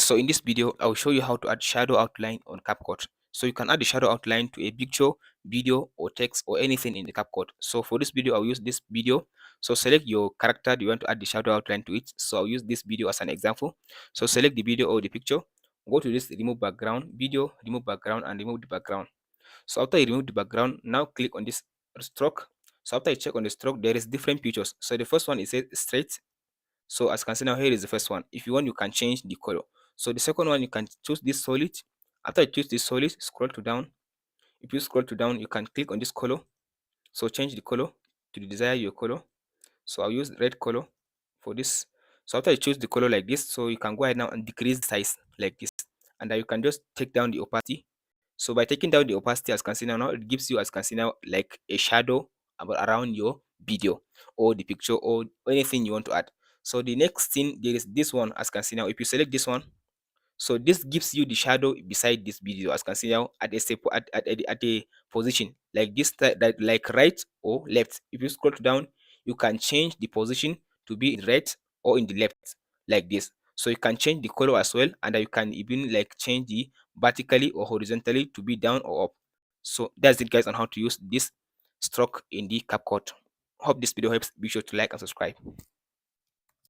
So in this video, I'll show you how to add shadow outline on CapCut. So you can add the shadow outline to a picture, video, or text, or anything in the CapCut. So for this video, I'll use this video. So select your character you want to add the shadow outline to it. So I'll use this video as an example. So select the video or the picture. Go to this remove background, video, remove background, and remove the background. So after you remove the background, now click on this stroke. So after you check on the stroke, there is different pictures. So the first one is straight. So as you can see now, here is the first one. If you want, you can change the color. So the second one, you can choose this solid. After you choose this solid, scroll to down. If you scroll to down, you can click on this color. So change the color to the desired your color. So I'll use red color for this. So after you choose the color like this, so you can go ahead now and decrease the size like this. And then you can just take down the opacity. So by taking down the opacity, as you can see now, it gives you, as you can see now, like a shadow around your video or the picture or anything you want to add. So the next thing, there is this one, as you can see now. If you select this one, so this gives you the shadow beside this video, as you can see now, at a at a position like this, that like right or left. If you scroll down, you can change the position to be in right or in the left like this. So you can change the color as well, and you can even like change the vertically or horizontally to be down or up. So that's it, guys, on how to use this stroke in the CapCut. Hope this video helps. Be sure to like and subscribe.